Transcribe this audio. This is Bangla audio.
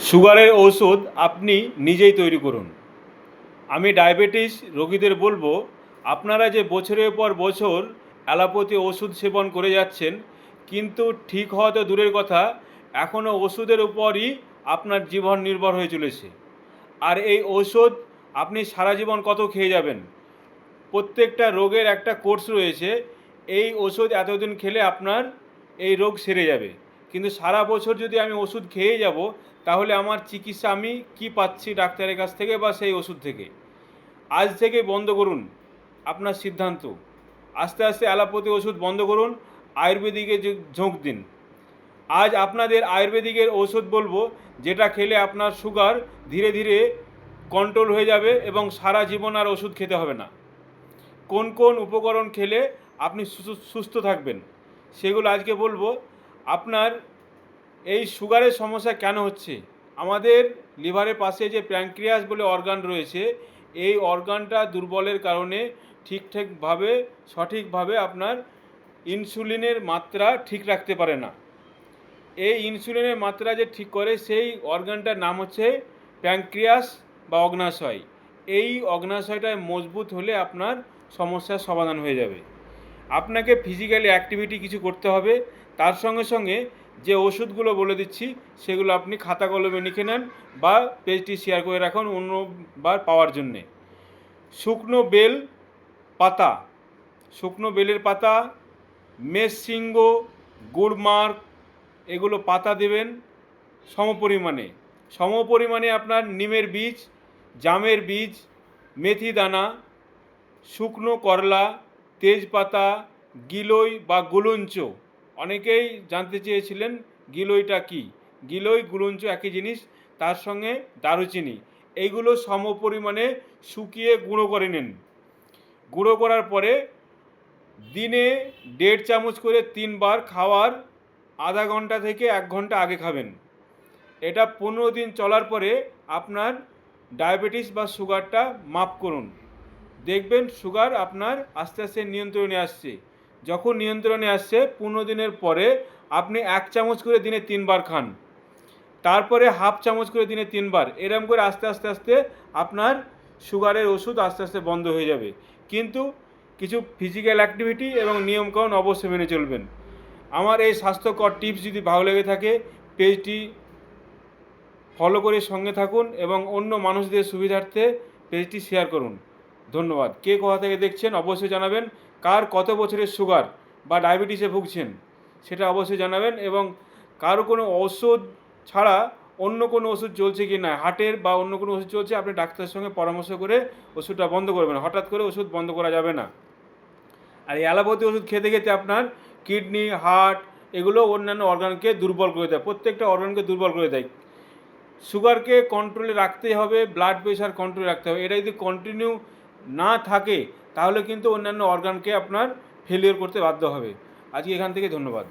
সুগারের ঔষধ আপনি নিজেই তৈরি করুন। আমি ডায়াবেটিস রোগীদের বলবো, আপনারা যে বছরের পর বছর অ্যালোপ্যাথি ওষুধ সেবন করে যাচ্ছেন, কিন্তু ঠিক হওয়া তো দূরের কথা, এখনও ওষুধের উপরই আপনার জীবন নির্ভর হয়ে চলেছে। আর এই ঔষধ আপনি সারা জীবন কত খেয়ে যাবেন? প্রত্যেকটা রোগের একটা কোর্স রয়েছে। এই ওষুধ এতদিন খেলে আপনার এই রোগ সেরে যাবে, কিন্তু সারা বছর যদি আমি ওষুধ খেয়ে যাব, তাহলে আমার চিকিৎসা আমি কি পাচ্ছি ডাক্তারের কাছ থেকে বা সেই ওষুধ থেকে? আজ থেকে বন্ধ করুন আপনার সিদ্ধান্ত। আস্তে আস্তে অ্যালোপ্যাথি ওষুধ বন্ধ করুন, আয়ুর্বেদিকে ঝোঁক দিন। আজ আপনাদের আয়ুর্বেদিকের ঔষধ বলবো, যেটা খেলে আপনার সুগার ধীরে ধীরে কন্ট্রোল হয়ে যাবে এবং সারা জীবন আর ওষুধ খেতে হবে না। কোন কোন উপকরণ খেলে আপনি সুস্থ থাকবেন সেগুলো আজকে বলবো। আপনার এই সুগারের সমস্যা কেন হচ্ছে? আমাদের লিভারের পাশে যে প্যানক্রিয়াস বলে অর্গান রয়েছে, এই অর্গানটা দুর্বলের কারণে সঠিকভাবে আপনার ইনসুলিনের মাত্রা ঠিক রাখতে পারে না। এই ইনসুলিনের মাত্রা যে ঠিক করে, সেই অর্গানটার নাম হচ্ছে প্যানক্রিয়াস বা অগ্নাশয়। এই অগ্নাশয়টা মজবুত হলে আপনার সমস্যার সমাধান হয়ে যাবে। আপনাকে ফিজিক্যালি অ্যাক্টিভিটি কিছু করতে হবে, তার সঙ্গে সঙ্গে যে ওষুধগুলো বলে দিচ্ছি সেগুলো আপনি খাতা কলমে লিখে নেন বা পেজটি শেয়ার করে রাখুন অন্যবার পাওয়ার জন্যে। শুকনো বেল পাতা, শুকনো বেলের পাতা, মেসশৃঙ্গ, গুড়মার্ক, এগুলো পাতা দেবেন সমপরিমাণে আপনার নিমের বীজ, জামের বীজ, মেথি দানা, শুকনো করলা, তেজপাতা, গিলই বা গুলঞ্চ। অনেকেই জানতে চেয়েছিলেন গিলইটা কি। গিলই গুলঞ্চ একই জিনিস, তার সঙ্গে দারুচিনি। এইগুলো সমপরিমাণে শুকিয়ে গুঁড়ো করে নিন। গুঁড়ো করার পরে দিনে 1.5 চামচ করে 3 বার, খাওয়ার আধা ঘন্টা থেকে 1 ঘন্টা আগে খাবেন। এটা 15 দিন চলার পরে আপনার ডায়াবেটিস বা সুগারটা মাপ করুন, দেখবেন সুগার আপনার আস্তে আস্তে নিয়ন্ত্রণে আসছে। যখন নিয়ন্ত্রণে আসছে 15 দিনের পরে আপনি 1 চামচ করে দিনে 3 বার খান, তারপরে হাফ চামচ করে দিনে 3 বার। এরম করে আস্তে আস্তে আপনার সুগারের ওষুধ আস্তে আস্তে বন্ধ হয়ে যাবে। কিন্তু কিছু ফিজিক্যাল অ্যাক্টিভিটি এবং নিয়মকানুন অবশ্যই মেনে চলবেন। আমার এই স্বাস্থ্যকর টিপস যদি ভালো লেগে থাকে, পেজটি ফলো করে সঙ্গে থাকুন এবং অন্য মানুষদের সুবিধার্থে পেজটি শেয়ার করুন। ধন্যবাদ। কে কোথা থেকে দেখছেন অবশ্যই জানাবেন। কার কত বছরের সুগার বা ডায়াবেটিসে ভুগছেন সেটা অবশ্যই জানাবেন, এবং কারো কোনো ওষুধ ছাড়া অন্য কোনো ওষুধ চলছে কি না, হার্টের বা অন্য কোনো ওষুধ চলছে, আপনি ডাক্তারের সঙ্গে পরামর্শ করে ওষুধটা বন্ধ করবেন। হঠাৎ করে ওষুধ বন্ধ করা যাবে না। আর এই অ্যালোপ্যাথি ওষুধ খেতে খেতে আপনার কিডনি, হার্ট, এগুলো অন্যান্য অর্গানকে দুর্বল করে দেয়, প্রত্যেকটা অর্গানকে দুর্বল করে দেয়। সুগারকে কন্ট্রোলে রাখতে হবে, ব্লাড প্রেশার কন্ট্রোলে রাখতে হবে। এটা যদি কন্টিনিউ না থাকে তাহলে কিন্তু অন্যান্য অর্গানকে আপনার ফেলিওর করতে বাধ্য হবে। আজকে এখান থেকে ধন্যবাদ।